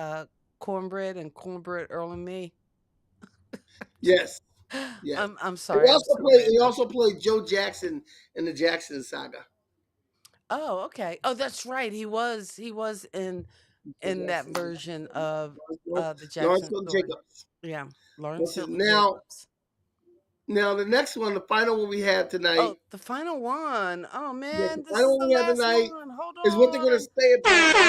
Cornbread and Cornbread Earl and Me? Yes. Yes. I'm He sorry, I'm also so played. He random. also played Joe Jackson in the Jackson Saga. Oh, okay. Oh, that's right. He was in in that version of the Lawrence Jackson story. Jacobs. Yeah, Lawrence This is Hilton Jacobs. now the next one, the final one we have tonight. Oh, the final one. Oh Yes, the man, this final is one the we have last tonight one. Hold is what they're going to on. say about our podcast.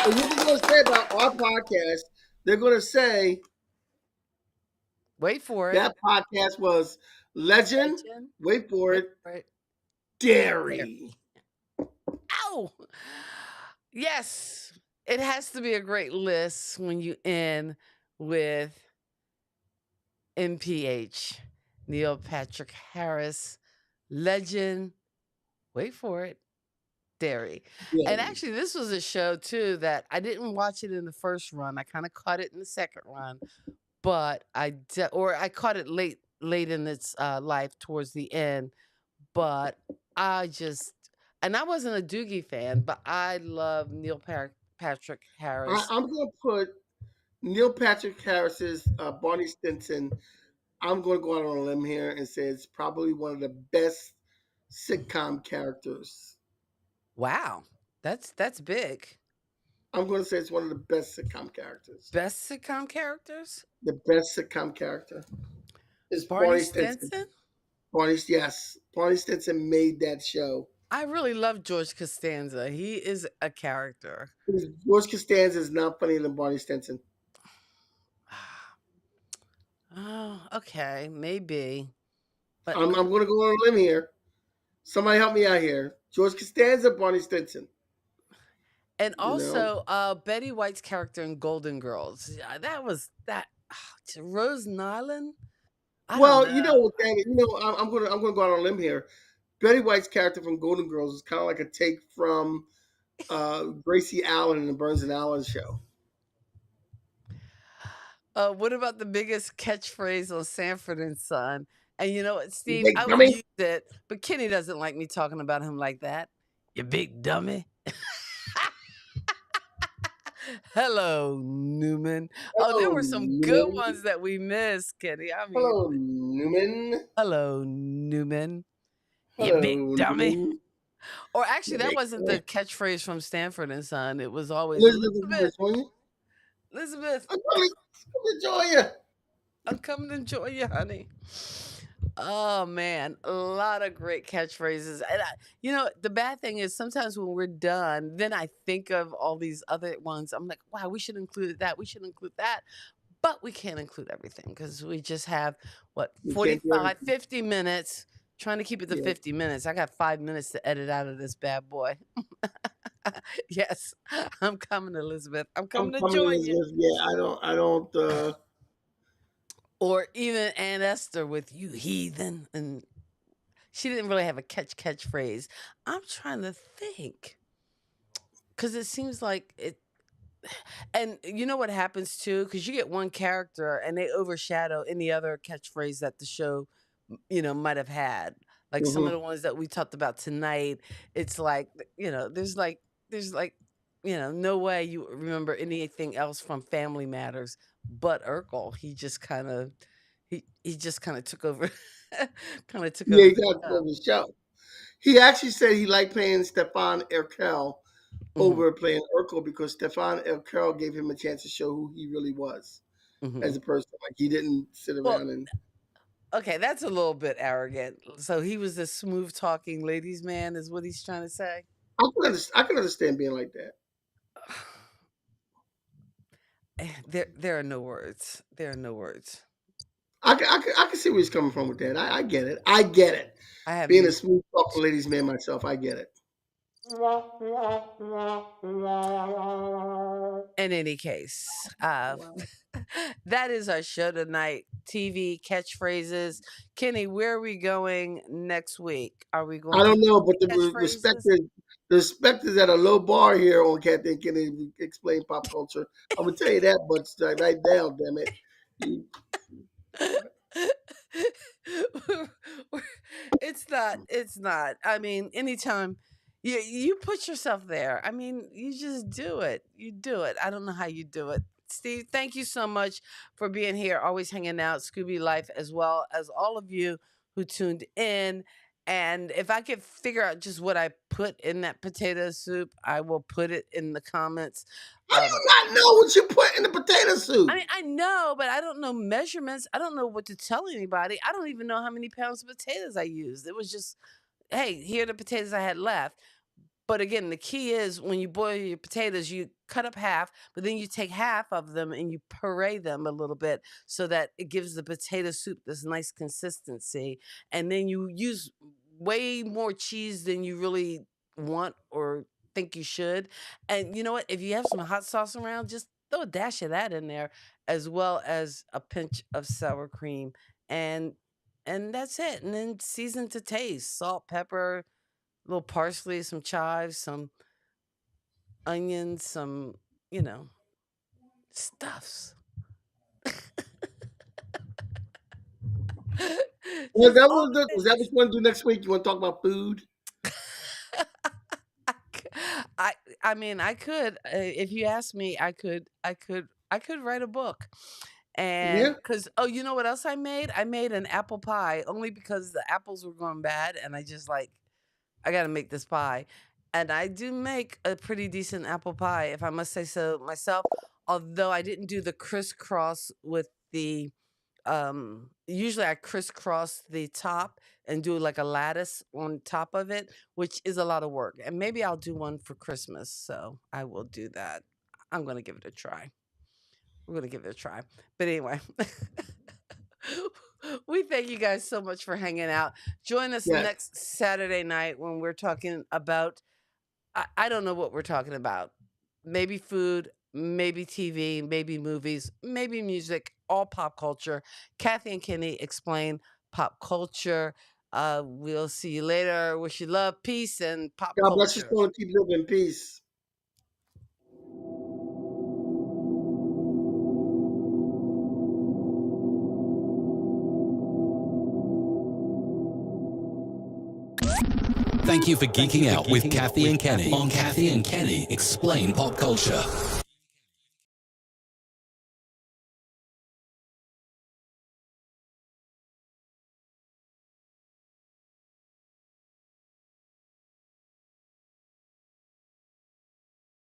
And what they're going to say about our podcast, they're going to say Wait for it. that podcast was legend. Legend. Wait for Wait it. for it. Dairy. Ow! Yes, it has to be a great list when you end with NPH, Neil Patrick Harris, legend. Wait for it. Dairy. And Dairy. actually, this was a show too that I didn't watch it in the first run. I kind of caught it in the second run, but I caught it late in its life towards the end. But I just, and I wasn't a Doogie fan, but I love Neil Patrick Harris. I'm going to put Neil Patrick Harris's Barney Stinson. I'm going to go out on a limb here and say it's probably one of the best sitcom characters. Wow, that's big. I'm going to say it's one of the best sitcom characters. Best sitcom characters? The best sitcom character is Barney Stinson? Barney Stinson made that show. I really love George Costanza. He is a character. George Costanza is not funnier than Barney Stinson. Oh, okay, maybe. But I'm going to go on a limb here. Somebody help me out here. George Costanza, Barney Stinson. And also, Betty White's character in Golden Girls. That was that. Rose Nyland. Well, you know, I'm going to go out on a limb here. Betty White's character from Golden Girls is kind of like a take from Gracie Allen in the Burns and Allen show. What about the biggest catchphrase on Sanford and Son? And you know what, Steve? Big I would dummy. use it, but Kenny doesn't like me talking about him like that. You big dummy. Hello, Newman. Hello, there were some good ones that we missed, Kenny. I mean, hello, Newman. Hello, Newman. Hello, You big dummy. Newman. Or actually, that big wasn't dummy. the catchphrase from Stanford and Son. It was always Elizabeth. Elizabeth. I'm coming to join you. I'm coming to join you, honey. Oh man, a lot of great catchphrases. And the bad thing is sometimes when we're done, then I think of all these other ones. I'm like, wow, we should include that. We should include that. But we can't include everything because we just have, 45, 50 minutes. Trying to keep it to 50 minutes. I got 5 minutes to edit out of this bad boy. Yes, I'm coming, Elizabeth. I'm coming to join you. Yeah, I don't. Or even Aunt Esther with "you heathen," and she didn't really have a catchphrase. I'm trying to think because it seems like it. And you know what happens too, because you get one character and they overshadow any other catchphrase that the show, might have had. Like some of the ones that we talked about tonight. It's like there's no way you remember anything else from Family Matters but Urkel. He just kind of took over. Yeah, he got over the show. He actually said he liked playing Stefan Urkel over playing Urkel because Stefan Urkel gave him a chance to show who he really was as a person. Like he didn't sit around and. Okay, that's a little bit arrogant. So he was a smooth talking ladies' man, is what he's trying to say. I can understand being like that. There are no words. There are no words. I can see where he's coming from with that. I get it. I get it. I have being a smooth talking ladies' man myself. I get it. In any case, that is our show tonight. TV catchphrases. Kenny, where are we going next week? Are we going? I don't know, but the respect is at a low bar here on Kathy and Kenny Explain Pop Culture. I'm gonna tell you that, but right now, damn it. It's not. I mean, anytime you put yourself there, I mean, you just do it. You do it. I don't know how you do it. Steve, thank you so much for being here, always hanging out, Scooby Life, as well as all of you who tuned in. And if I could figure out just what I put in that potato soup, I will put it in the comments. How do you not know what you put in the potato soup? I mean, I know, but I don't know measurements. I don't know what to tell anybody. I don't even know how many pounds of potatoes I used. It was just, hey, here are the potatoes I had left. But again, the key is when you boil your potatoes, you cut up half, but then you take half of them and you puree them a little bit so that it gives the potato soup this nice consistency. And then you use way more cheese than you really want or think you should. And you know what? If you have some hot sauce around, just throw a dash of that in there, as well as a pinch of sour cream. And and that's it. And then season to taste, salt, pepper, little parsley, some chives, some onions, some, you know, stuffs. Was Just that all what the was that what you want to do next week? You want to talk about food? I, c- I I mean, I could if you asked me, I could write a book. And Yeah. cuz you know what else I made? I made an apple pie only because the apples were going bad and I just like I got to make this pie. And I do make a pretty decent apple pie, if I must say so myself. Although I didn't do the crisscross with the, usually I crisscross the top and do like a lattice on top of it, which is a lot of work. And maybe I'll do one for Christmas. So I will do that. I'm going to give it a try. We're going to give it a try. But anyway. We thank you guys so much for hanging out. Join us Yes. next Saturday night when we're talking about, I don't know what we're talking about. Maybe food, maybe TV, maybe movies, maybe music, all pop culture. Kathy and Kenny explain pop culture. We'll see you later. Wish you love, peace, and pop God bless your culture. soul and keep living in peace. Thank you for geeking out with Kathy and Kenny on Kathy and Kenny Explain Pop Culture.